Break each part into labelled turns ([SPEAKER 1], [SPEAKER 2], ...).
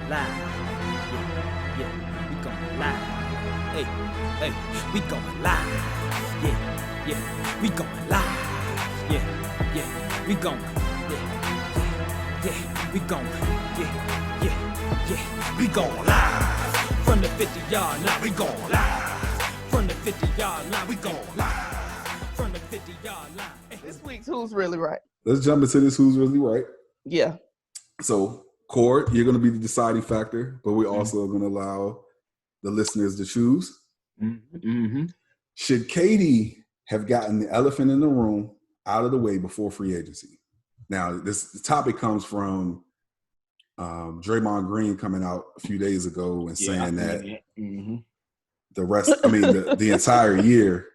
[SPEAKER 1] live. Yeah, we going live. Hey, we going live. Yeah, we going live. Yeah, we going. Yeah, we going. Yeah, we going live. From the 50-yard line, we going live. From the 50-yard line, we going live. From the 50-yard line.
[SPEAKER 2] This week's Who's Really Right.
[SPEAKER 3] Let's jump into this Who's Really Right.
[SPEAKER 2] Yeah.
[SPEAKER 3] So, Cord, you're going to be the deciding factor, but we're also going to allow the listeners to choose.
[SPEAKER 4] Mm-hmm.
[SPEAKER 3] Should Katie have gotten the elephant in the room out of the way before free agency? Now, this topic comes from Draymond Green coming out a few days ago and saying that the rest, the entire year.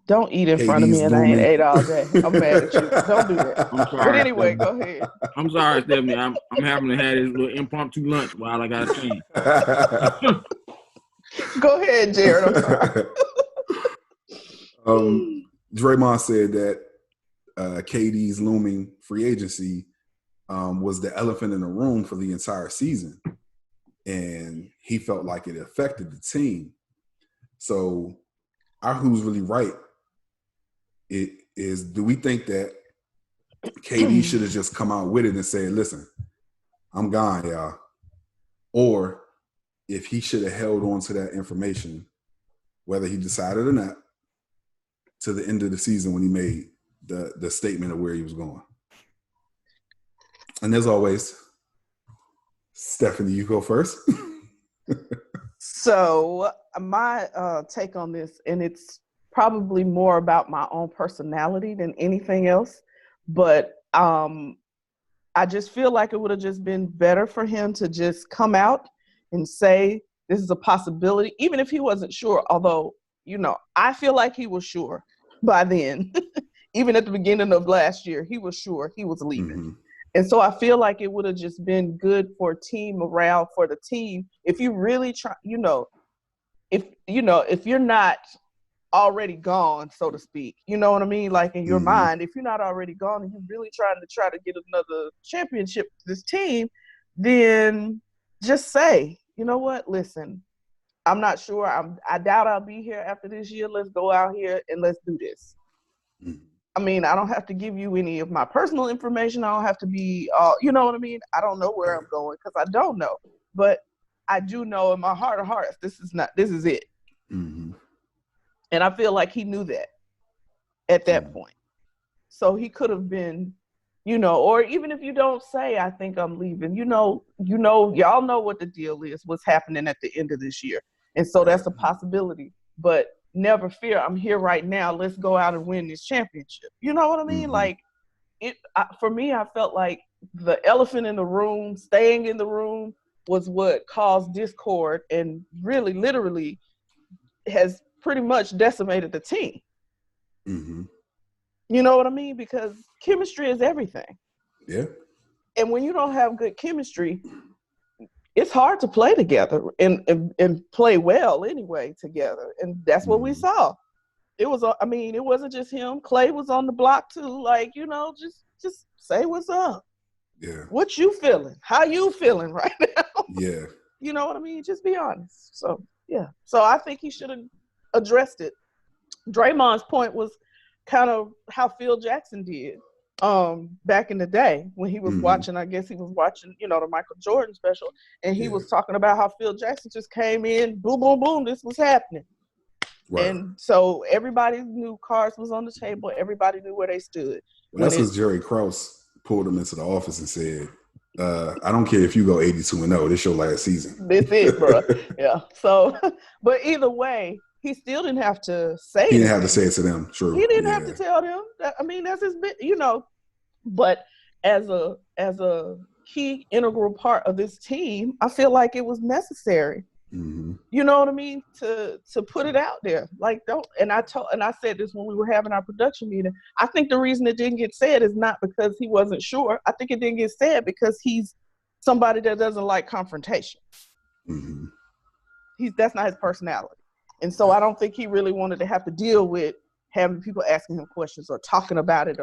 [SPEAKER 2] Don't eat in front of me and I ain't ate all day. I'm mad at you. Don't do that.
[SPEAKER 4] I'm sorry.
[SPEAKER 2] But anyway, go ahead.
[SPEAKER 4] I'm sorry, Stephanie. I'm having to have this little impromptu lunch while I got a team.
[SPEAKER 2] Go ahead, Jarrett. I'm sorry.
[SPEAKER 3] Draymond said that KD's looming free agency was the elephant in the room for the entire season. And he felt like it affected the team. So our Who's Really Right is, do we think that KD should have just come out with it and said, listen, I'm gone, y'all? Or if he should have held on to that information, whether he decided or not, to the end of the season when he made the statement of where he was going. And as always, Stephanie, you go first.
[SPEAKER 2] So my take on this, and it's probably more about my own personality than anything else, but I just feel like it would have just been better for him to just come out and say this is a possibility, even if he wasn't sure, although, I feel like he was sure by then. Even at the beginning of last year, he was sure he was leaving. Mm-hmm. And so I feel like it would have just been good for the team. If you really try, if you're not already gone, so to speak, you know what I mean? Like in your mind, if you're not already gone and you're really trying to get another championship for this team, then just say, you know what, listen, I'm not sure. I doubt I'll be here after this year. Let's go out here and let's do this. Mm-hmm. I mean, I don't have to give you any of my personal information. I don't have to be, you know what I mean? I don't know where I'm going because I don't know. But I do know in my heart of hearts, this is it. Mm-hmm. And I feel like he knew that at that point. So he could have been, or even if you don't say, I think I'm leaving, y'all know what the deal is, what's happening at the end of this year. And so that's a possibility. But never fear, I'm here right now. Let's go out and win this championship. You know what I mean? Mm-hmm. Like, for me, I felt like the elephant in the room, staying in the room, was what caused discord and really, literally has pretty much decimated the team. Mm-hmm. You know what I mean? Because chemistry is everything.
[SPEAKER 3] Yeah.
[SPEAKER 2] And when you don't have good chemistry, it's hard to play together and play well anyway together. And that's what we saw. It wasn't just him. Clay was on the block too. Like, just say what's up.
[SPEAKER 3] Yeah.
[SPEAKER 2] What you feeling? How you feeling right now?
[SPEAKER 3] Yeah.
[SPEAKER 2] You know what I mean? Just be honest. So, yeah. So I think he should have addressed it. Draymond's point was kind of how Phil Jackson did back in the day when he was watching, I guess he was watching, the Michael Jordan special, and he was talking about how Phil Jackson just came in, boom, boom, boom, this was happening. Right. And so everybody knew cards was on the table. Everybody knew where they stood.
[SPEAKER 3] Well, that's because Jerry Krause pulled him into the office and said, I don't care if you go 82-0, this your last season.
[SPEAKER 2] This it, bro. Yeah. So, but either way, he still didn't have to say it.
[SPEAKER 3] He didn't have to say it to them. True.
[SPEAKER 2] He didn't have to tell them. That's his bit, But as a key integral part of this team, I feel like it was necessary. Mm-hmm. You know what I mean? To put it out there. Like, don't. And I said this when we were having our production meeting. I think the reason it didn't get said is not because he wasn't sure. I think it didn't get said because he's somebody that doesn't like confrontation. Mm-hmm. That's not his personality. And so I don't think he really wanted to have to deal with having people asking him questions or talking about it,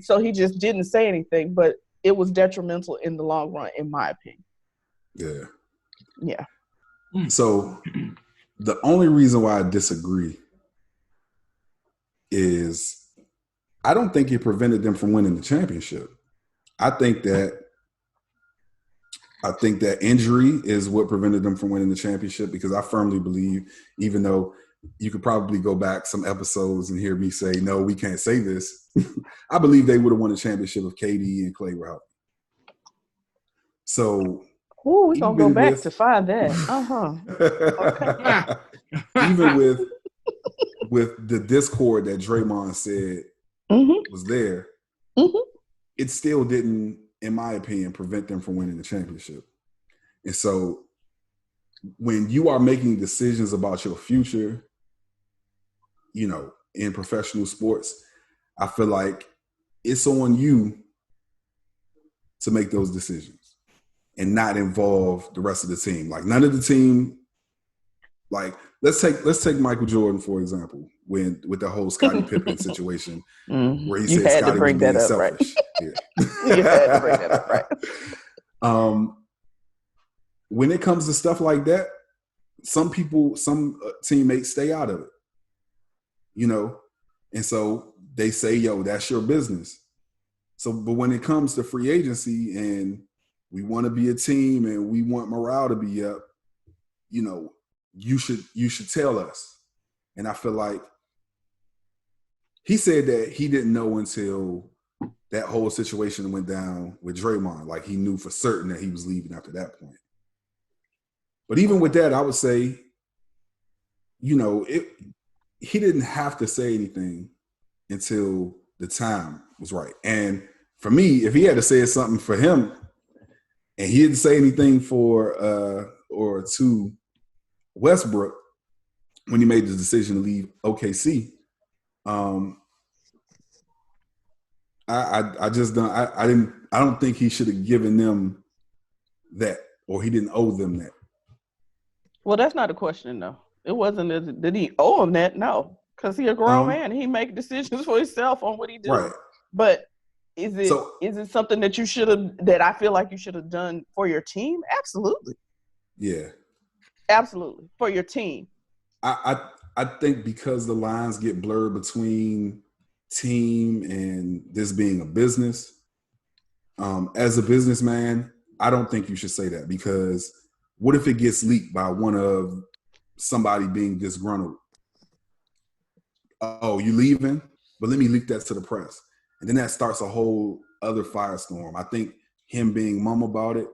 [SPEAKER 2] so he just didn't say anything, but it was detrimental in the long run, in my opinion.
[SPEAKER 3] Yeah.
[SPEAKER 2] Yeah.
[SPEAKER 3] So the only reason why I disagree is I don't think it prevented them from winning the championship. I think that injury is what prevented them from winning the championship, because I firmly believe, even though you could probably go back some episodes and hear me say, no, we can't say this. I believe they would have won the championship if KD and Clay were healthy. So
[SPEAKER 2] we're going to go back to find that.
[SPEAKER 3] Okay. Even with the discord that Draymond said was there, it still didn't, in my opinion, prevent them from winning the championship. And so when you are making decisions about your future, you know, in professional sports, I feel like it's on you to make those decisions and not involve the rest of the team. Like, none of the team, like, let's take Michael Jordan, for example, with the whole Scottie Pippen situation, where he said Scottie was being selfish. Right? Yeah.
[SPEAKER 2] You had to bring that up, right?
[SPEAKER 3] When it comes to stuff like that, some teammates stay out of it, you know? And so they say, yo, that's your business. So, but when it comes to free agency and we want to be a team and we want morale to be up, you know, you should tell us. And I feel like he said that he didn't know until that whole situation went down with Draymond. Like, he knew for certain that he was leaving after that point. But even with that, I would say, you know, he didn't have to say anything until the time was right. And for me, if he had to say something for him and he didn't say anything for or to Westbrook when he made the decision to leave OKC, I just don't. I don't think he should have given them that, or he didn't owe them that.
[SPEAKER 2] Well, that's not a question, though. It wasn't. Did he owe him that? No, because he's a grown man. He make decisions for himself on what he did. Right. But is it something that you should have? That I feel like you should have done for your team? Absolutely.
[SPEAKER 3] Yeah.
[SPEAKER 2] Absolutely, for your team.
[SPEAKER 3] I think because the lines get blurred between team and this being a business, as a businessman, I don't think you should say that, because what if it gets leaked by one of somebody being disgruntled? Oh, you leaving? But let me leak that to the press. And then that starts a whole other firestorm. I think him being mum about it,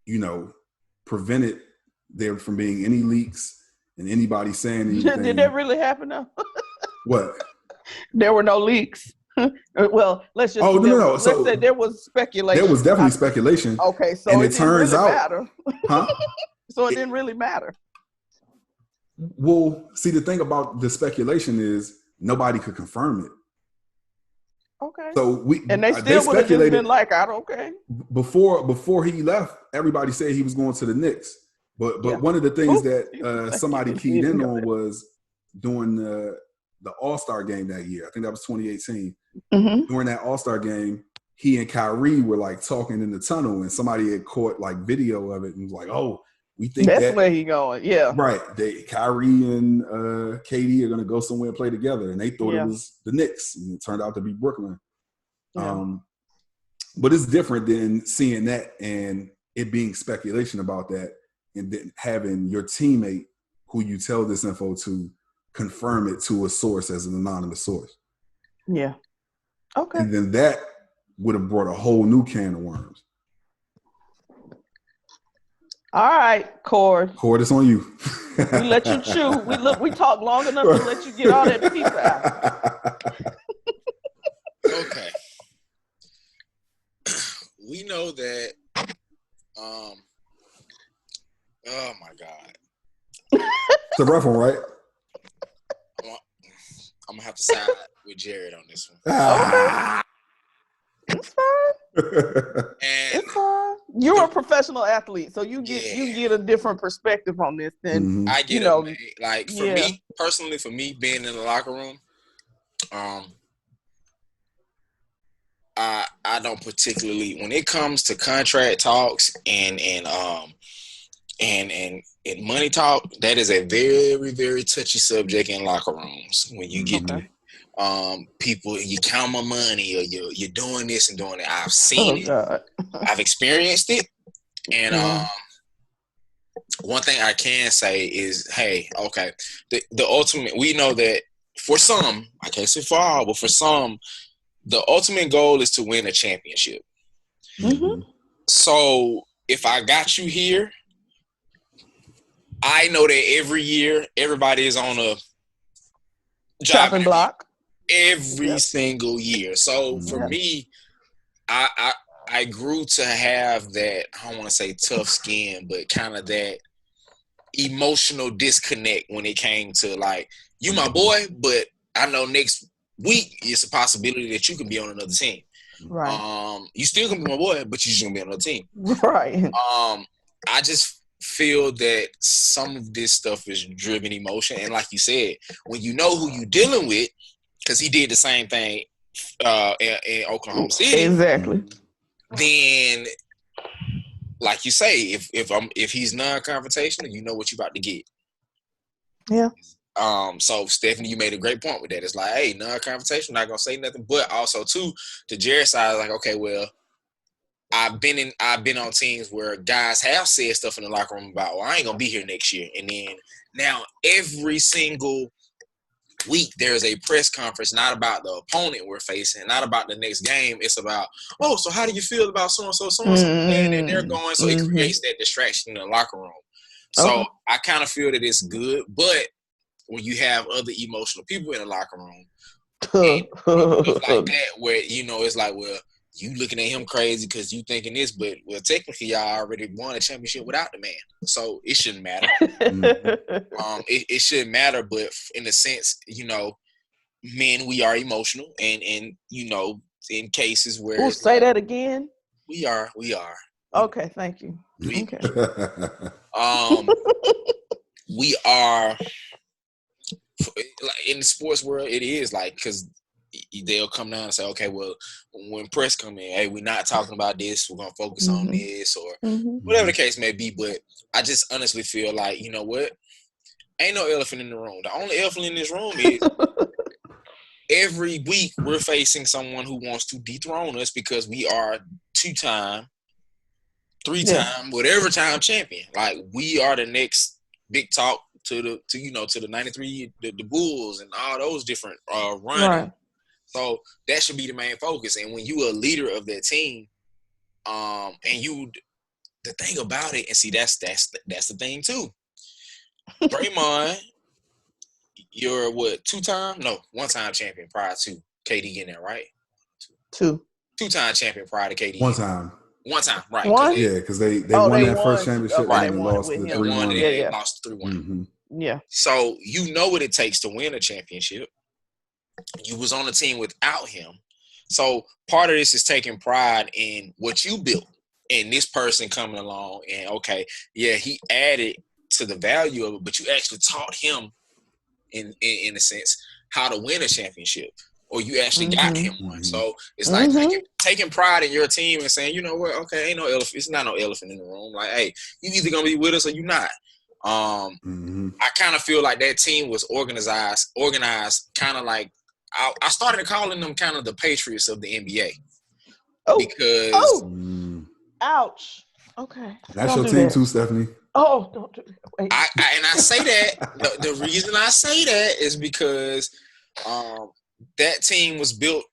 [SPEAKER 3] you know, prevented there from being any leaks and anybody saying anything.
[SPEAKER 2] Did that really happen though?
[SPEAKER 3] What?
[SPEAKER 2] There were no leaks. Well, let's just
[SPEAKER 3] no.
[SPEAKER 2] Let's say there was speculation.
[SPEAKER 3] There was definitely speculation.
[SPEAKER 2] Okay, so and it turns really out matter. Huh? So it didn't really matter.
[SPEAKER 3] Well, see, the thing about the speculation is nobody could confirm it.
[SPEAKER 2] Okay.
[SPEAKER 3] So
[SPEAKER 2] they still would have just been like, I don't care.
[SPEAKER 3] Before he left, everybody said he was going to the Knicks. But one of the things that somebody keyed in on was during the All-Star game that year. I think that was 2018. Mm-hmm. During that All-Star game, he and Kyrie were like talking in the tunnel, and somebody had caught like video of it and was like, "Oh, we think
[SPEAKER 2] that's where he going." Yeah,
[SPEAKER 3] right. Kyrie and KD are going to go somewhere and play together, and they thought it was the Knicks, and it turned out to be Brooklyn. Yeah. But it's different than seeing that and it being speculation about that, and then having your teammate who you tell this info to confirm it to a source as an anonymous source.
[SPEAKER 2] Yeah. Okay.
[SPEAKER 3] And then that would have brought a whole new can of worms.
[SPEAKER 2] All right, Cord.
[SPEAKER 3] Cord, it's on you.
[SPEAKER 2] We let you chew. We talk long enough to let you get all that pizza out.
[SPEAKER 5] Okay. We know that oh my God.
[SPEAKER 3] It's a rough one, right?
[SPEAKER 5] I'm gonna have to side with Jarrett on this one.
[SPEAKER 2] It's fine. It's fine. You're a professional athlete, so you get a different perspective on this than
[SPEAKER 5] I get. Like for me personally, for me being in the locker room, I I don't particularly, when it comes to contract talks and money talk, that is a very, very touchy subject in locker rooms. When you get people, you count my money, or you're doing this and doing that. I've seen it.
[SPEAKER 2] God.
[SPEAKER 5] I've experienced it. And one thing I can say is, hey, okay, the ultimate, we know that for some, I can't say for all, but for some, the ultimate goal is to win a championship.
[SPEAKER 2] Mm-hmm.
[SPEAKER 5] So if I got you here, I know that every year everybody is on a
[SPEAKER 2] chopping block
[SPEAKER 5] every single year. So for me, I grew to have that, I don't want to say tough skin, but kind of that emotional disconnect when it came to, like, you my boy, but I know next week it's a possibility that you can be on another team.
[SPEAKER 2] Right.
[SPEAKER 5] You still gonna be my boy, but you just gonna be on another team.
[SPEAKER 2] Right.
[SPEAKER 5] I just feel that some of this stuff is driven emotion, and like you said, when you know who you dealing with, because he did the same thing in Oklahoma City.
[SPEAKER 2] Exactly.
[SPEAKER 5] Then, like you say, if he's non-confrontational, you know what you're about to get.
[SPEAKER 2] Yeah.
[SPEAKER 5] So Stephanie, you made a great point with that. It's like, hey, non-confrontational, not gonna say nothing, but also too, to Jarrett's side, like, okay, well, I've been on teams where guys have said stuff in the locker room about, well, I ain't gonna be here next year, and then now every single week there's a press conference, not about the opponent we're facing, not about the next game. It's about, oh, so how do you feel about so-and-so, and they're going, so it creates that distraction in the locker room. So I kind of feel that it's good, but when you have other emotional people in the locker room, and like that, where, you know, it's like, well, you looking at him crazy because you thinking this, but, well, technically y'all already won a championship without the man, so it shouldn't matter. It shouldn't matter, but in a sense, you know, men, we are emotional, and you know, in cases where
[SPEAKER 2] say that again.
[SPEAKER 5] We are.
[SPEAKER 2] Okay, thank you. Okay.
[SPEAKER 5] We are, in the sports world, it is like, because they'll come down and say, okay, well, when press come in, hey, we're not talking about this, we're going to focus on this, or whatever the case may be. But I just honestly feel like, you know what? Ain't no elephant in the room. The only elephant in this room is every week we're facing someone who wants to dethrone us because we are 2-time, 3-time, whatever time champion. Like, we are the next big talk to the 93, the Bulls and all those different running. Right. So that should be the main focus. And when you are a leader of that team, and the thing about it, and see, that's the thing too. Draymond, you're what, 2-time? No, 1-time champion prior to KD getting there, right? 2-time champion prior to KD.
[SPEAKER 3] 1-time.
[SPEAKER 5] 1-time, right?
[SPEAKER 3] Yeah, because they won that first championship,
[SPEAKER 5] right?
[SPEAKER 3] And lost the 3-1.
[SPEAKER 5] Lost 3-1.
[SPEAKER 2] Yeah.
[SPEAKER 5] So you know what it takes to win a championship. You was on the team without him. So part of this is taking pride in what you built, and this person coming along and, okay, yeah, he added to the value of it, but you actually taught him in a sense how to win a championship, or you actually got him one. So it's like taking pride in your team and saying, you know what, okay, ain't no elephant. It's not no elephant in the room. Like, hey, you either gonna be with us or you not. I kind of feel like that team was organized kind of like, I started calling them kind of the Patriots of the NBA. Because
[SPEAKER 2] ouch. Okay.
[SPEAKER 3] That's your team too, Stephanie.
[SPEAKER 2] Oh, don't do that.
[SPEAKER 5] I say that, the reason I say that is because that team was built,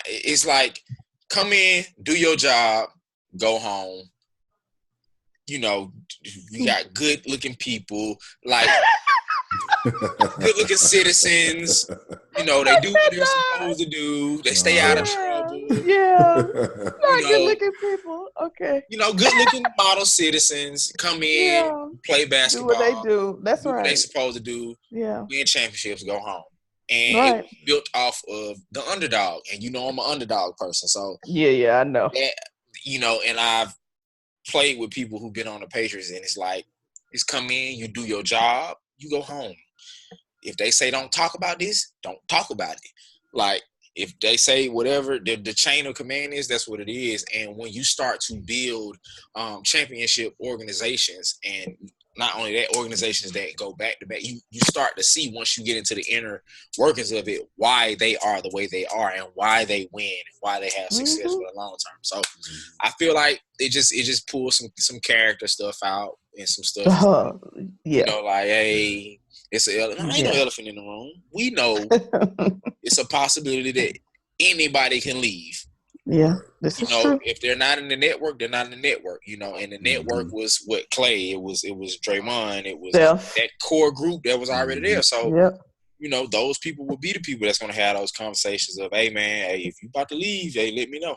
[SPEAKER 5] it's like, come in, do your job, go home. You know, you got good-looking people, like good-looking citizens. You know, they do what they're supposed to do. They stay out of trouble.
[SPEAKER 2] Yeah. Good-looking people. Okay.
[SPEAKER 5] You know, good-looking model citizens come in, play basketball.
[SPEAKER 2] Do what they do. That's right.
[SPEAKER 5] What they supposed to do.
[SPEAKER 2] Yeah.
[SPEAKER 5] Win championships, go home. And it was built off of the underdog. And you know I'm an underdog person. So
[SPEAKER 2] yeah, I know.
[SPEAKER 5] That, you know, and I've played with people who've been on the Patriots, and it's like, it's come in, you do your job, you go home. If they say don't talk about this, don't talk about it. Like, if they say whatever the chain of command is, that's what it is. And when you start to build championship organizations, and not only that, organizations that go back to back, you start to see, once you get into the inner workings of it, why they are the way they are and why they win and why they have success for the long term. So I feel like it just pulls some character stuff out and some stuff. You know, like, hey, ain't no elephant in the room. We know it's a possibility that anybody can leave.
[SPEAKER 2] Yeah, this is true.
[SPEAKER 5] If they're not in the network, they're not in the network. And the network was what Clay. It was Draymond. It was that core group that was already there. So those people will be the people that's going to have those conversations of, hey man, hey, if you about to leave, hey, let me know.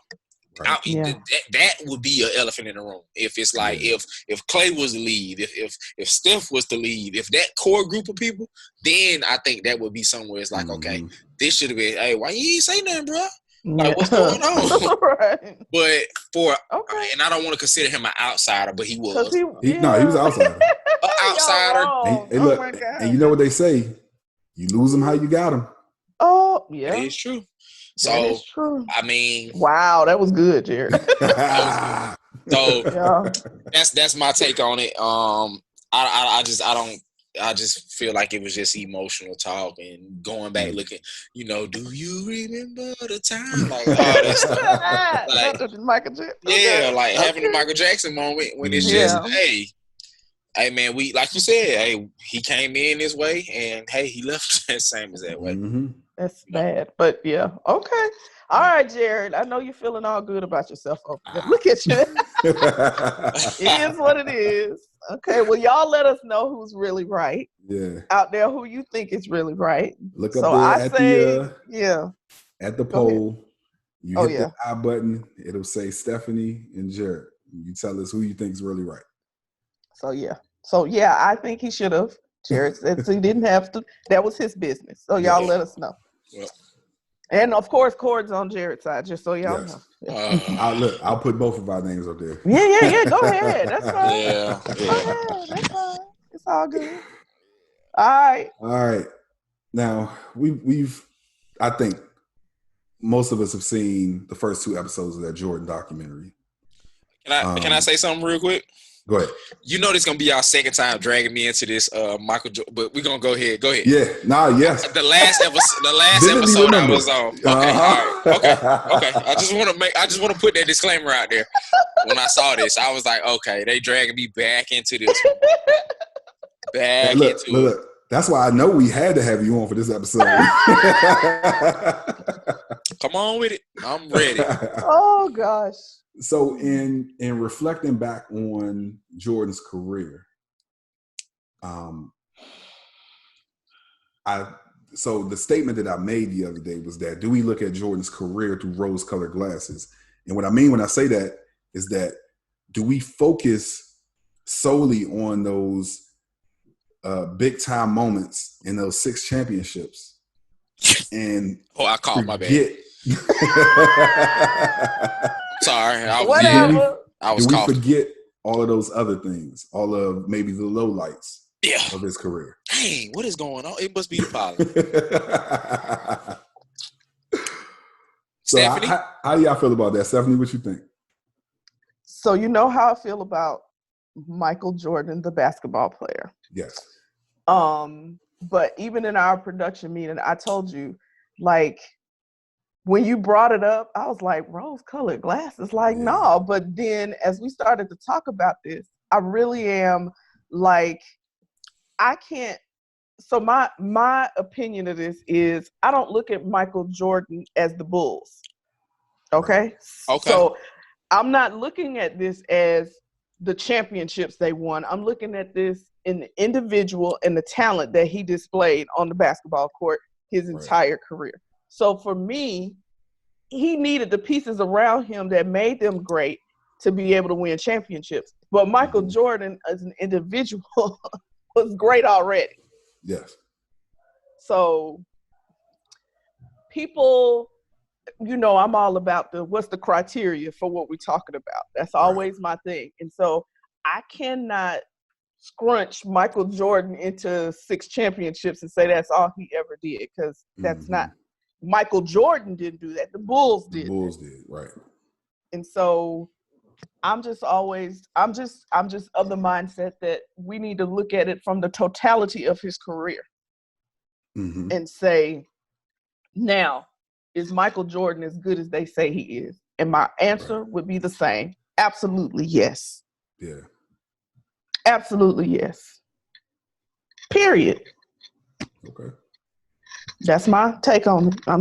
[SPEAKER 5] Right. That would be an elephant in the room. If it's like if Clay was to leave, if Steph was to leave, if that core group of people, then I think that would be somewhere. It's like, okay, this should have been. Hey, why you ain't say nothing, bro? Like, what's going on? Right. But and I don't want to consider him an outsider, but he was.
[SPEAKER 3] He was an outsider.
[SPEAKER 5] An outsider.
[SPEAKER 3] And look, and you know what they say? You lose them how you got them.
[SPEAKER 2] Oh, yeah.
[SPEAKER 5] It is true. So, I mean,
[SPEAKER 2] wow, that was good, Jarrett.
[SPEAKER 5] So that's my take on it. I just feel like it was just emotional talk and going back looking, do you remember the time? Like all that stuff. Like,
[SPEAKER 2] Michael Jackson.
[SPEAKER 5] Yeah, like having the Michael Jackson moment when it's just, hey man, we, like you said, hey, he came in this way and hey, he left that same as that way.
[SPEAKER 3] Mm-hmm.
[SPEAKER 2] That's bad, but yeah, okay. All right, Jarrett. I know you're feeling all good about yourself. Look at you. It is what it is. Okay, well, y'all let us know who's really right.
[SPEAKER 3] Yeah.
[SPEAKER 2] Out there, who you think is really right.
[SPEAKER 3] Look up there at the poll. You hit the I button. It'll say Stephanie and Jarrett. You tell us who you think is really right.
[SPEAKER 2] So I think he should have. Jarrett said he didn't have to. That was his business. So y'all let us know. Yep. And of course, Cord's on Jarrett's side, just so y'all know. Yeah.
[SPEAKER 3] I'll put both of our names up there.
[SPEAKER 2] Yeah. Go ahead. That's fine.
[SPEAKER 5] Yeah.
[SPEAKER 2] Go ahead. That's fine. It's all good. All right.
[SPEAKER 3] Now I think most of us have seen the first 2 episodes of that Jordan documentary.
[SPEAKER 5] Can I say something real quick?
[SPEAKER 3] Go ahead.
[SPEAKER 5] This is gonna be our second time dragging me into this Michael Jordan, but we're gonna go ahead. Go ahead.
[SPEAKER 3] Yeah. Yes.
[SPEAKER 5] The last episode I was on. Okay. All right. Okay. I just want to put that disclaimer out there. When I saw this, I was like, okay, they dragging me back into this.
[SPEAKER 3] Look. That's why I know we had to have you on for this episode.
[SPEAKER 5] Come on with it. I'm ready.
[SPEAKER 2] Oh gosh.
[SPEAKER 3] So in reflecting back on Jordan's career, so the statement that I made the other day was that, do we look at Jordan's career through rose-colored glasses? And what I mean when I say that is that, do we focus solely on those big-time moments in those 6 championships? And
[SPEAKER 5] I called my bad. Sorry.
[SPEAKER 2] Whatever.
[SPEAKER 5] I was
[SPEAKER 3] do we
[SPEAKER 5] coughing.
[SPEAKER 3] forget all of those other things, all of maybe the lowlights of his career?
[SPEAKER 5] Dang, what is going on? It must be the pollen.
[SPEAKER 3] So how do y'all feel about that? Stephanie, what you think?
[SPEAKER 2] So you know how I feel about Michael Jordan, the basketball player.
[SPEAKER 3] Yes.
[SPEAKER 2] But even in our production meeting, I told you, like, when you brought it up, I was like, rose-colored glasses? Like, no. But then as we started to talk about this, I really am like, I can't. So my opinion of this is, I don't look at Michael Jordan as the Bulls. Okay? So I'm not looking at this as the championships they won. I'm looking at this in the individual and the talent that he displayed on the basketball court his entire career. So for me, he needed the pieces around him that made them great to be able to win championships. But Michael Jordan as an individual was great already.
[SPEAKER 3] Yes.
[SPEAKER 2] So people, I'm all about what's the criteria for what we're talking about. That's always my thing. And so I cannot scrunch Michael Jordan into 6 championships and say that's all he ever did, because that's not Michael Jordan didn't do that. The Bulls did.
[SPEAKER 3] The Bulls did, right.
[SPEAKER 2] And so I'm just of the mindset that we need to look at it from the totality of his career and say, now, is Michael Jordan as good as they say he is? And my answer would be the same. Absolutely, yes.
[SPEAKER 3] Yeah.
[SPEAKER 2] Absolutely, yes. Period.
[SPEAKER 3] Okay.
[SPEAKER 2] That's my take on it. I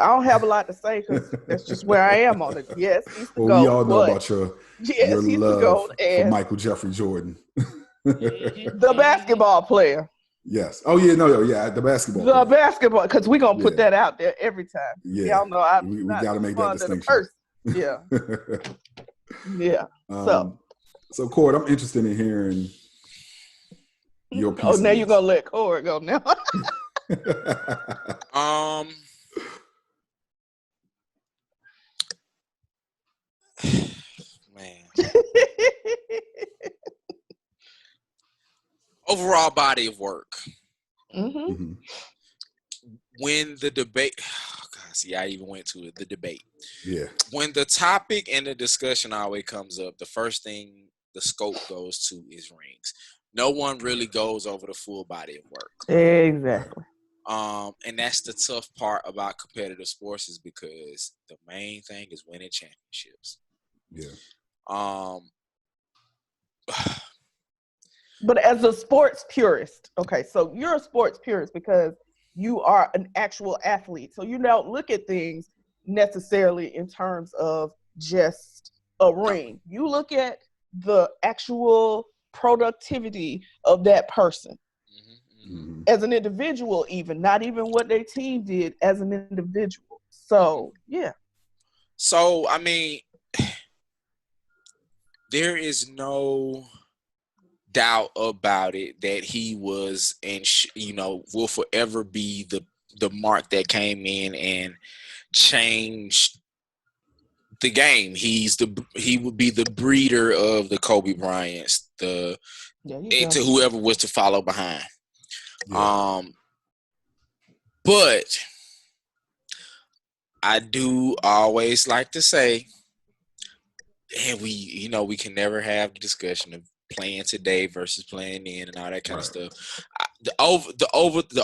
[SPEAKER 2] don't have a lot to say because that's just where I am on it. Yes, he's the GOAT.
[SPEAKER 3] We all know about your love for Michael Jeffrey Jordan.
[SPEAKER 2] The basketball player.
[SPEAKER 3] Yes. Oh, yeah, the basketball player.
[SPEAKER 2] Basketball, because we're going to put that out there every time.
[SPEAKER 3] Yeah.
[SPEAKER 2] Y'all know
[SPEAKER 3] we got to make that distinction.
[SPEAKER 2] Yeah. Yeah.
[SPEAKER 3] So, Cord, I'm interested in hearing your piece.
[SPEAKER 2] Oh, now you're going to let Cord go now.
[SPEAKER 5] Man. Overall body of work.
[SPEAKER 2] Mm-hmm.
[SPEAKER 5] When the debate, I even went to the debate.
[SPEAKER 3] Yeah. When
[SPEAKER 5] the topic and the discussion always comes up, the first thing the scope goes to is rings. No one really goes over the full body of work.
[SPEAKER 2] Exactly.
[SPEAKER 5] And that's the tough part about competitive sports is because the main thing is winning championships.
[SPEAKER 3] Yeah.
[SPEAKER 2] But as a sports purist, okay, so you're a sports purist because you are an actual athlete. So you don't look at things necessarily in terms of just a ring. You look at the actual productivity of that person. Mm-hmm. As an individual, even not even what their team did as an individual. So yeah.
[SPEAKER 5] So I mean, there is no doubt about it that he was and will forever be the mark that came in and changed the game. He would be the breeder of the Kobe Bryants, to whoever was to follow behind. Yeah. But I do always like to say, and we can never have the discussion of playing today versus playing then and all that kind of stuff. The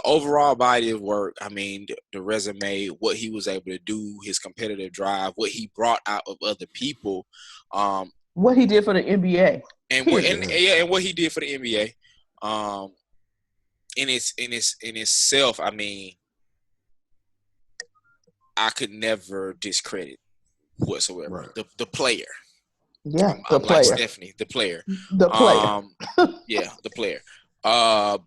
[SPEAKER 5] overall body of work, I mean, the resume, what he was able to do, his competitive drive, what he brought out of other people,
[SPEAKER 2] what he did for the NBA,
[SPEAKER 5] and what he did for the NBA, in itself, I mean, I could never discredit whatsoever the player.
[SPEAKER 2] Yeah, the player.
[SPEAKER 5] Like Stephanie, the player.
[SPEAKER 2] The player.
[SPEAKER 5] Yeah, the player. I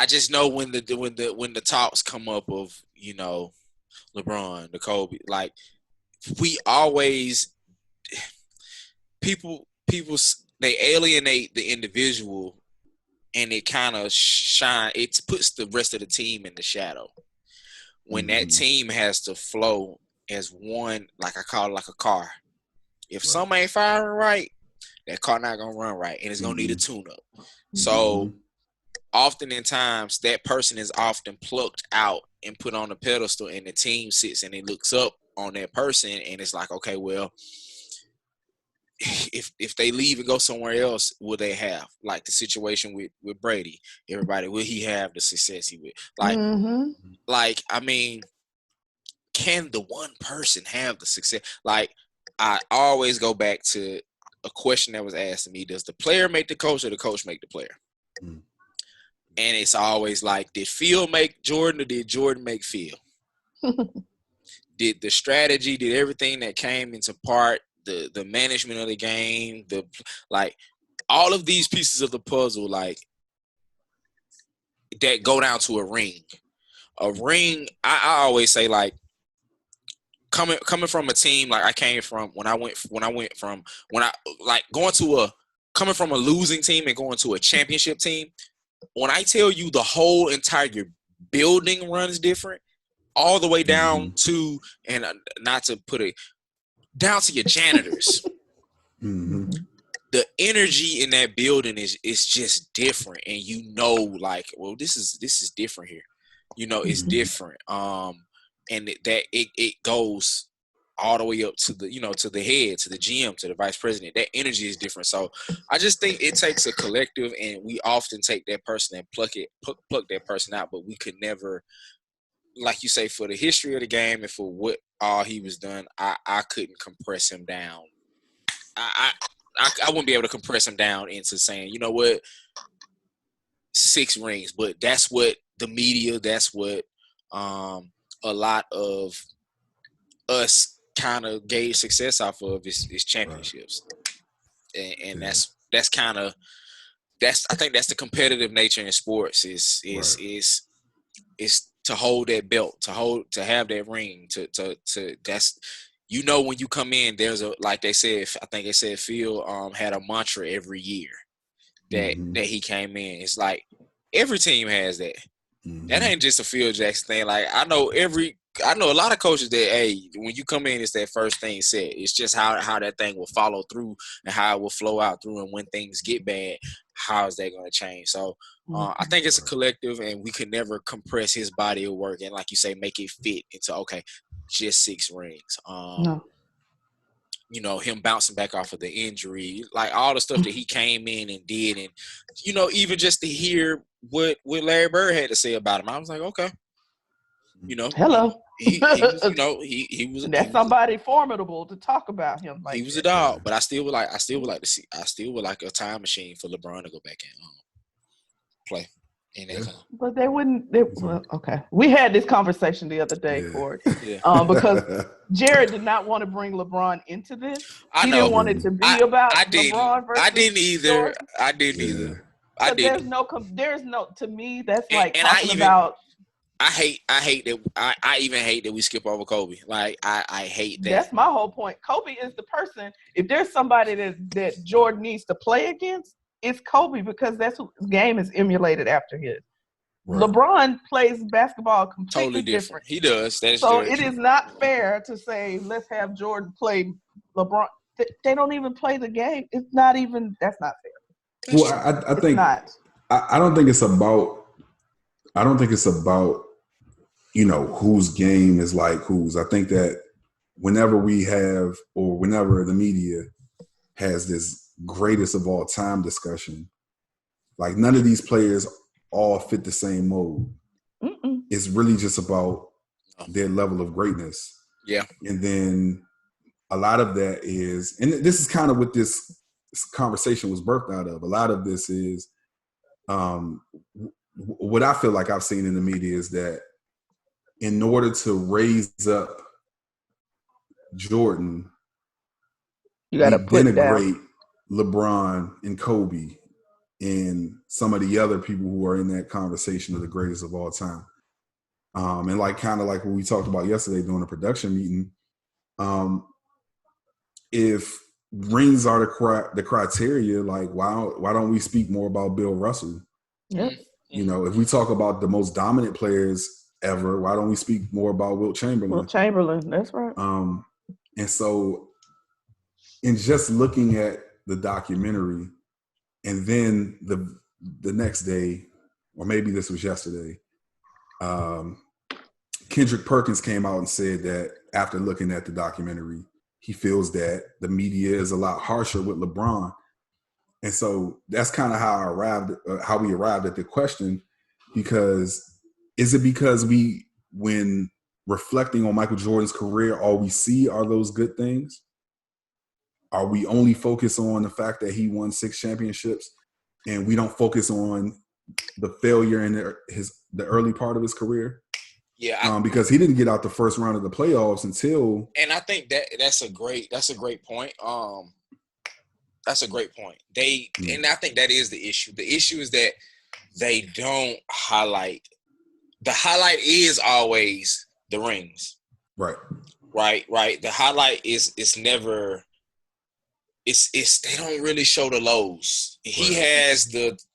[SPEAKER 5] just know when the talks come up of LeBron, the Kobe, like we always people they alienate the individual and it kind of it puts the rest of the team in the shadow. When that team has to flow as one, like I call it like a car. If something ain't firing right, that car not gonna run right, and it's gonna need a tune-up. So oftentimes that person is often plucked out and put on a pedestal, and the team sits and it looks up on that person, and it's like, okay, well, if they leave and go somewhere else, will they have like the situation with Brady? Everybody, will he have the success he would? Like I mean, can the one person have the success? Like I always go back to a question that was asked to me: does the player make the coach, or the coach make the player? And it's always like, did Phil make Jordan, or did Jordan make Phil? Did the strategy, did everything that came into part, the management of the game, like all of these pieces of the puzzle, like that go down to a ring. A ring, I always say, like coming from a team like I came from coming from a losing team and going to a championship team. When I tell you the whole entire building runs different, all the way down to, and not to put it down to your janitors. The energy in that building is just different, and like, well, this is different here. It's different. And it goes all the way up to the to the head, to the GM, to the vice president. That energy is different. So I just think it takes a collective, and we often take that person and pluck that person out, but we could never, like you say, for the history of the game and for what all he was done, I couldn't compress him down. I wouldn't be able to compress him down into saying, you know what, 6 rings. But that's what the media, that's what a lot of us kind of gauge success off of is championships. Right. And that's I think that's the competitive nature in sports is to hold that belt, to have that ring, to that's, when you come in, there's a, like they said, I think they said Phil had a mantra every year that he came in. It's like every team has that. That ain't just a Phil Jackson thing. Like I know a lot of coaches that, hey, when you come in, it's that first thing said. It's just how that thing will follow through and how it will flow out through. And when things get bad, how is that going to change? So I think it's a collective, and we could never compress his body of work and, like you say, make it fit into, okay, just 6 rings.
[SPEAKER 2] No.
[SPEAKER 5] Him bouncing back off of the injury, like all the stuff that he came in and did. And, even just to hear what Larry Bird had to say about him, I was like, okay.
[SPEAKER 2] Hello.
[SPEAKER 5] He was.
[SPEAKER 2] That's somebody formidable to talk about him. Like
[SPEAKER 5] he was a dog, but I still would like a time machine for LeBron to go back and play in that time.
[SPEAKER 2] But they wouldn't. Okay. We had this conversation the other day, Cord. Because Jarrett did not want to bring LeBron into this. He didn't want it to be about LeBron versus
[SPEAKER 5] I didn't either.
[SPEAKER 2] Jordan.
[SPEAKER 5] I didn't either.
[SPEAKER 2] But there's no. To me, that's like talking about.
[SPEAKER 5] I hate that. I even hate that we skip over Kobe. Like I hate that.
[SPEAKER 2] That's my whole point. Kobe is the person. If there's somebody that Jordan needs to play against, it's Kobe, because that's who his game is emulated after his. Right. LeBron plays basketball completely
[SPEAKER 5] totally different. He does.
[SPEAKER 2] So it is not fair to say let's have Jordan play LeBron. They don't even play the game. It's not even. That's not fair.
[SPEAKER 3] Well, I think not. I don't think it's about. I don't think it's about, whose game is like whose. I think that whenever the media has this greatest of all time discussion, like none of these players all fit the same mold. It's really just about their level of greatness.
[SPEAKER 5] Yeah.
[SPEAKER 3] And then a lot of that is, and this is kind of what this conversation was birthed out of. A lot of this is, what I feel like I've seen in the media is that in order to raise up Jordan,
[SPEAKER 2] you got to
[SPEAKER 3] denigrate LeBron and Kobe and some of the other people who are in that conversation of the greatest of all time. And like kind of like what we talked about yesterday during the production meeting, if rings are the criteria, like why don't we speak more about Bill Russell?
[SPEAKER 2] Yeah.
[SPEAKER 3] If we talk about the most dominant players ever, why don't we speak more about Wilt Chamberlain?
[SPEAKER 2] Wilt Chamberlain, that's right.
[SPEAKER 3] And so in just looking at the documentary, and then the next day, or maybe this was yesterday, Kendrick Perkins came out and said that after looking at the documentary, he feels that the media is a lot harsher with LeBron. And so that's kind of how we arrived at the question, because is it because when reflecting on Michael Jordan's career, all we see are those good things? Are we only focused on the fact that he won 6 championships and we don't focus on the failure in the early part of his career?
[SPEAKER 5] Yeah,
[SPEAKER 3] because he didn't get out the first round of the playoffs until.
[SPEAKER 5] And I think that's a great point. That's a great point. And I think that is the issue. The issue is that they don't highlight. The highlight is always the rings.
[SPEAKER 3] Right.
[SPEAKER 5] The highlight is never. It's they don't really show the lows. Right. He has this.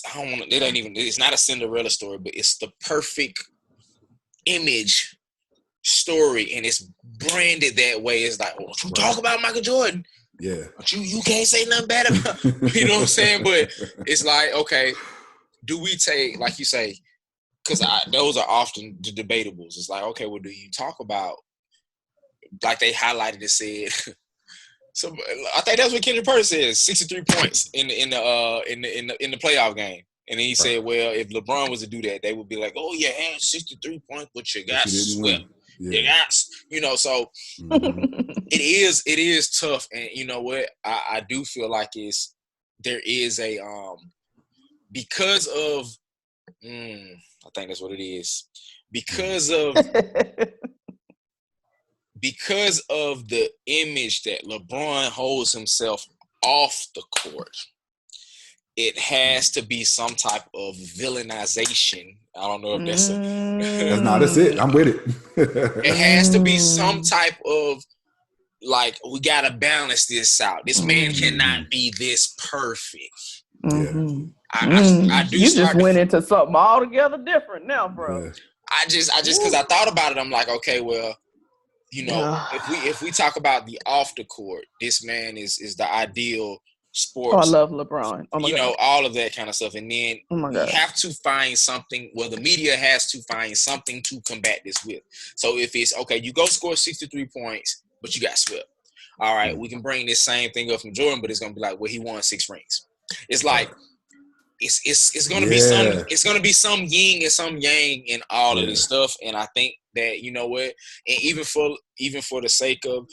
[SPEAKER 5] I don't want. It ain't even. It's not a Cinderella story, but it's the perfect image story, and it's branded that way. It's like, don't you talk about Michael Jordan.
[SPEAKER 3] Yeah.
[SPEAKER 5] You can't say nothing bad about. You know what I'm saying? But it's like, okay, do we take, like you say, because those are often the debatables. It's like, okay, well, do you talk about, like they highlighted and said, so I think that's what Kendrick Perkins says, 63 points in the playoff game. And then he said, well, if LeBron was to do that, they would be like, oh, yeah, 63 points, but you got swept. Yeah. You got, so it is tough. And you know what? I do feel like there is a, because of, I think that's what it is. Because of the image that LeBron holds himself off the court, it has to be some type of villainization. I don't know if that's
[SPEAKER 3] that's it. I'm with it.
[SPEAKER 5] It has to be some type of, like, we got to balance this out. This man cannot be this perfect.
[SPEAKER 2] Mm-hmm.
[SPEAKER 5] I do.
[SPEAKER 2] You just went into something altogether different now, bro.
[SPEAKER 3] Yeah.
[SPEAKER 5] I just because I thought about it, I'm like, okay, well, you know, if we talk about the off the court, this man is the ideal sports.
[SPEAKER 2] Oh, I love LeBron. Oh my God.
[SPEAKER 5] Know, all of that kind of stuff. And then you have to find something. Well, the media has to find something to combat this with. So if it's okay, you go score 63 points, but you got swept. All right, we can bring this same thing up from Jordan, but it's gonna be like, well, he won 6 rings. It's like it's gonna be some yin and some yang in all of this stuff. And I think that, you know what, and even for the sake of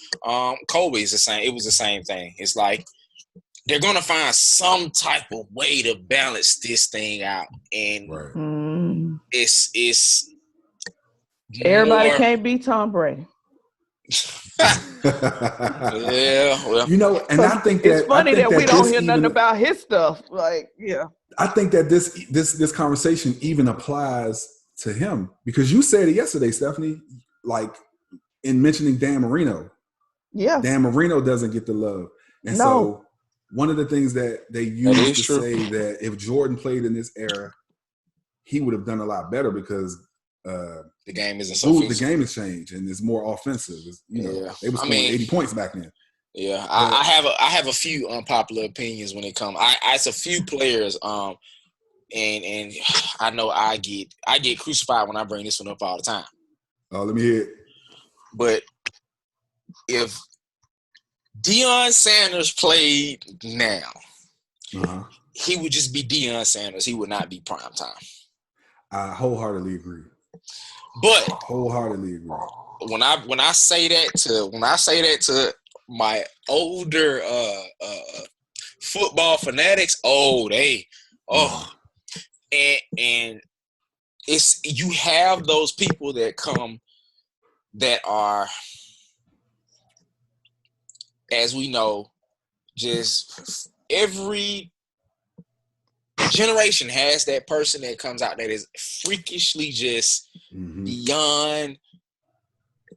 [SPEAKER 5] Kobe, is the same. It was the same thing. It's like they're gonna find some type of way to balance this thing out, and it's
[SPEAKER 2] everybody can't be Tom Brady.
[SPEAKER 5] Yeah, well,
[SPEAKER 3] you know, and I think that
[SPEAKER 2] it's funny that we don't hear nothing about his stuff. Like,
[SPEAKER 3] I think that this conversation even applies to him, because you said it yesterday, Stephanie, like in mentioning Dan Marino. Yeah, Dan Marino doesn't get the love, and so one of the things that they used to say that if Jordan played in this era, he would have done a lot better, because
[SPEAKER 5] the game isn't so
[SPEAKER 3] the game has changed and it's more offensive. They were scoring 80 points back then.
[SPEAKER 5] Yeah, I have a few unpopular opinions when it comes. It's a few players, and I know I get crucified when I bring this one up all the time.
[SPEAKER 3] Oh, let me hear it.
[SPEAKER 5] But if Deion Sanders played now, he would just be Deion Sanders. He would not be prime time.
[SPEAKER 3] I wholeheartedly agree.
[SPEAKER 5] But
[SPEAKER 3] wholeheartedly agree.
[SPEAKER 5] When I say that to my older football fanatics, and it's, you have those people that come that are, as we know, just every generation has that person that comes out that is freakishly just beyond,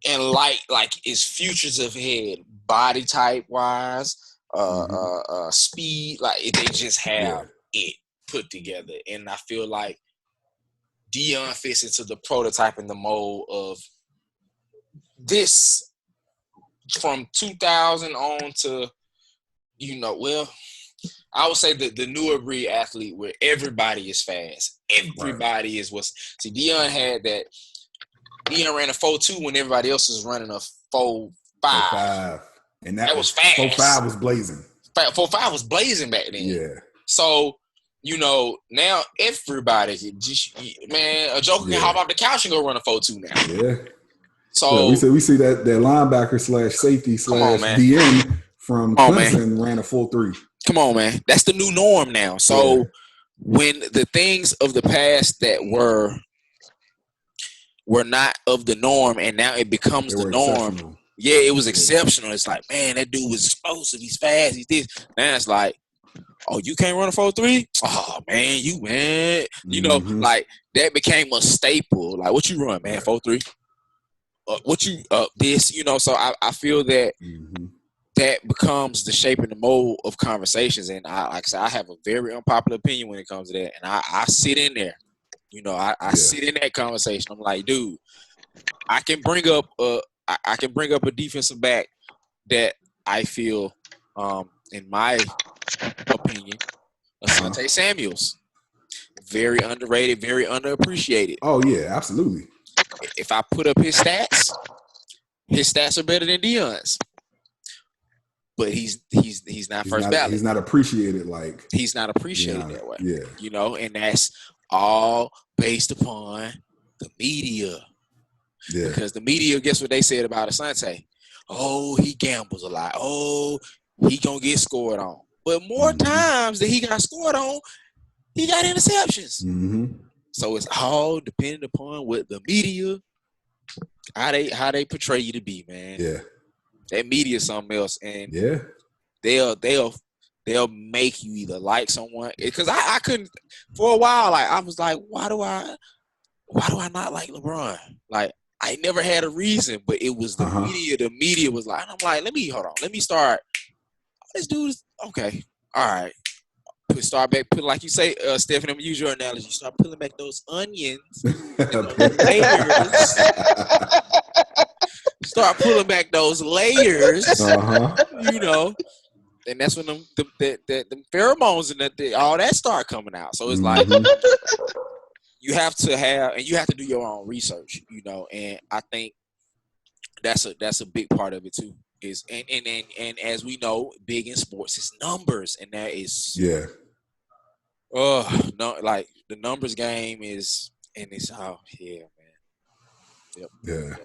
[SPEAKER 5] and like is futures ahead, body type wise, speed, like they just have it put together. And I feel like Deion fits into the prototype and the mold of this from 2000 on to, I would say the newer breed athlete where everybody is fast. Everybody is see, Deion had that. Deion ran a 4.2 when everybody else was running a 4.5.
[SPEAKER 3] And that
[SPEAKER 5] was fast.
[SPEAKER 3] 4.5 was blazing.
[SPEAKER 5] 4.5 was blazing back then.
[SPEAKER 3] Yeah.
[SPEAKER 5] So, now everybody can just, a joker can hop off the couch and go run a 4.2 now.
[SPEAKER 3] Yeah.
[SPEAKER 5] So
[SPEAKER 3] we see that linebacker / safety / DN from Clemson ran a 4.3.
[SPEAKER 5] Come on, man. That's the new norm now. So when the things of the past that were not of the norm, and now it becomes the norm. Yeah, it was exceptional. It's like, man, that dude was explosive. He's fast. He's this. Now it's like, oh, you can't run a 4.3? Oh, man, like that became a staple. Like, what you run, man? 4.3? What you this? So I feel that that becomes the shape and the mold of conversations. And like I said, I have a very unpopular opinion when it comes to that. And I sit in there. I sit in that conversation. I'm like, dude, I can bring up a defensive back that I feel, in my opinion, Asante Samuels, very underrated, very underappreciated.
[SPEAKER 3] Oh yeah, absolutely.
[SPEAKER 5] If I put up his stats are better than Deion's. But he's not first ballot.
[SPEAKER 3] He's not appreciated like.
[SPEAKER 5] He's not appreciated that way.
[SPEAKER 3] Yeah.
[SPEAKER 5] You know, and that's all based upon the media.
[SPEAKER 3] Yeah.
[SPEAKER 5] Because the media, guess what they said about Asante? Oh, he gambles a lot. Oh, he gonna get scored on. But more times that he got scored on, he got interceptions.
[SPEAKER 3] Mm-hmm.
[SPEAKER 5] So it's all dependent upon what the media, how they portray you to be, man.
[SPEAKER 3] Yeah.
[SPEAKER 5] That media is something else, and
[SPEAKER 3] yeah,
[SPEAKER 5] they'll make you either like someone. Because I couldn't for a while. Like I was like, why do I not like LeBron? Like I never had a reason, but it was the media. The media was like, and I'm like, let me start. This dude is okay. All right. Put like you say, Stephanie. I'm gonna use your analogy. Start pulling back those onions. Layers. Start pulling back those layers. You know, and that's when them pheromones and all that start coming out. So it's like you have to do your own research. You know, and I think that's a big part of it too. Is and as we know, big in sports is numbers, and that is no, like the numbers game is, and it's man. Yep.
[SPEAKER 3] Yeah.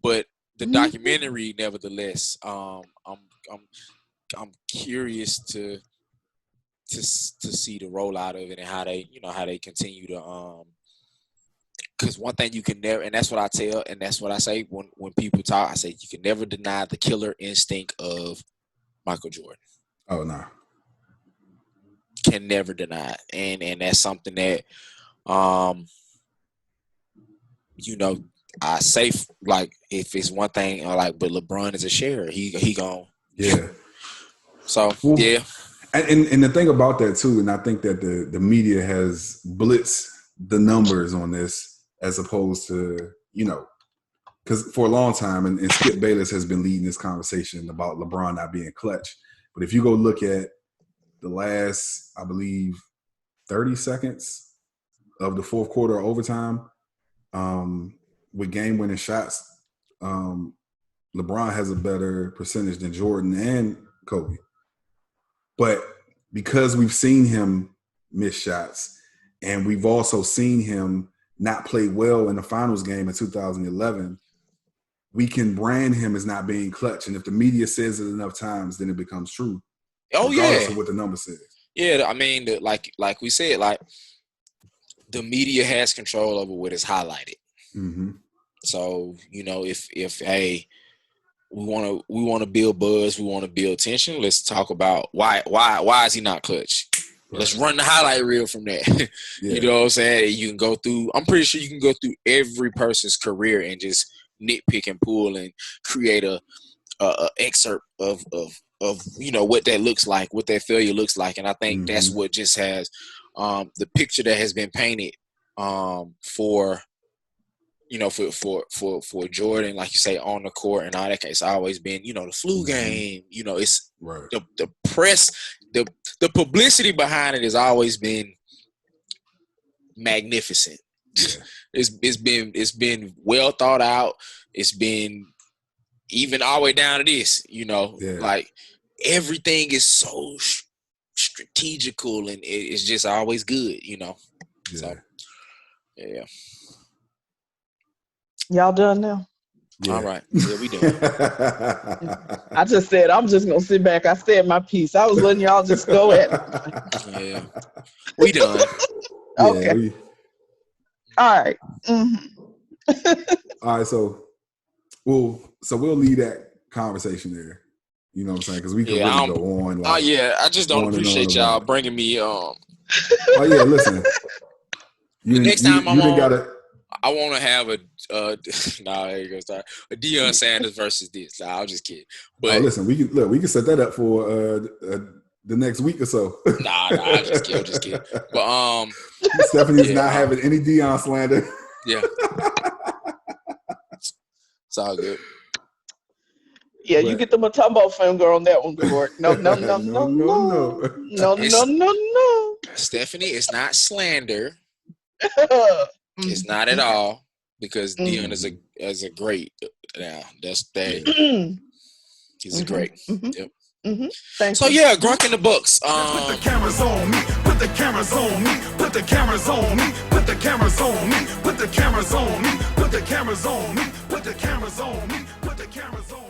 [SPEAKER 5] But the documentary, nevertheless, I'm curious to see the rollout of it and how they continue to because one thing you can never, and that's what I tell, and that's what I say when people talk, I say you can never deny the killer instinct of Michael Jordan.
[SPEAKER 3] Oh no.
[SPEAKER 5] Can never deny it. And that's something that I say, like, if it's one thing, but LeBron is a sharer. He gone.
[SPEAKER 3] Yeah.
[SPEAKER 5] So yeah.
[SPEAKER 3] And the thing about that too, and I think that the media has blitzed the numbers on this as opposed to, because for a long time, and Skip Bayless has been leading this conversation about LeBron not being clutch. But if you go look at the last, I believe, 30 seconds of the fourth quarter or overtime, with game-winning shots, LeBron has a better percentage than Jordan and Kobe. But because we've seen him miss shots, and we've also seen him not play well in the finals game in 2011, we can brand him as not being clutch. And if the media says it enough times, then it becomes true.
[SPEAKER 5] Oh,
[SPEAKER 3] regardless of what the number says. Yeah,
[SPEAKER 5] I mean, like we said, like the media has control over what is highlighted.
[SPEAKER 3] Mm-hmm.
[SPEAKER 5] So if hey, we want to build buzz, we want to build tension. Let's talk about why is he not clutch? Right. Let's run the highlight reel from that.
[SPEAKER 3] Yeah.
[SPEAKER 5] You know what I'm saying? You can go through. I'm pretty sure you can go through every person's career and just nitpick and pull and create a excerpt of what that looks like, what that failure looks like, and I think that's what just has the picture that has been painted for Jordan, like you say, on the court and all that. It's always been the flu game. It's
[SPEAKER 3] right.
[SPEAKER 5] The press, the publicity behind it has always been magnificent.
[SPEAKER 3] Yeah.
[SPEAKER 5] It's been well thought out. It's been even all the way down to this, like everything is so strategical and it's just always good,
[SPEAKER 3] Yeah.
[SPEAKER 5] So, yeah.
[SPEAKER 2] Y'all done now?
[SPEAKER 3] Yeah.
[SPEAKER 5] All right. Yeah, we done.
[SPEAKER 2] I just said, I'm just going to sit back. I said my piece. I was letting y'all just go at it.
[SPEAKER 5] Yeah. We done.
[SPEAKER 2] Okay.
[SPEAKER 3] Yeah,
[SPEAKER 2] all right. Mm-hmm.
[SPEAKER 3] All right, so we'll leave that conversation there. You know what I'm saying? Because we can really go on.
[SPEAKER 5] Like, I just don't appreciate y'all bringing me.
[SPEAKER 3] Oh yeah, listen.
[SPEAKER 5] The next time I'm on,
[SPEAKER 3] gotta.
[SPEAKER 5] I want to have a there you go. Sorry, a Deion Sanders versus this. Nah, I'm just kidding. But
[SPEAKER 3] listen, we can set that up for the next week or so.
[SPEAKER 5] Nah, I'm just kidding. But
[SPEAKER 3] Stephanie's not having any Deion slander.
[SPEAKER 5] Yeah. It's all good.
[SPEAKER 2] Yeah, you get the Matumbo finger on that one, Gord. No.
[SPEAKER 5] Stephanie, it's not slander. It's not at all, because Dion is a great. Now that's that. He's a great. Yep.
[SPEAKER 2] Thank
[SPEAKER 5] So
[SPEAKER 2] you.
[SPEAKER 5] yeah, Gronk in the books.
[SPEAKER 6] Put the cameras on me. Put the cameras on me. Put the cameras on me. Put the cameras on me. Put the cameras on me. Put the cameras on me. Put the cameras on me. Put the cameras on me.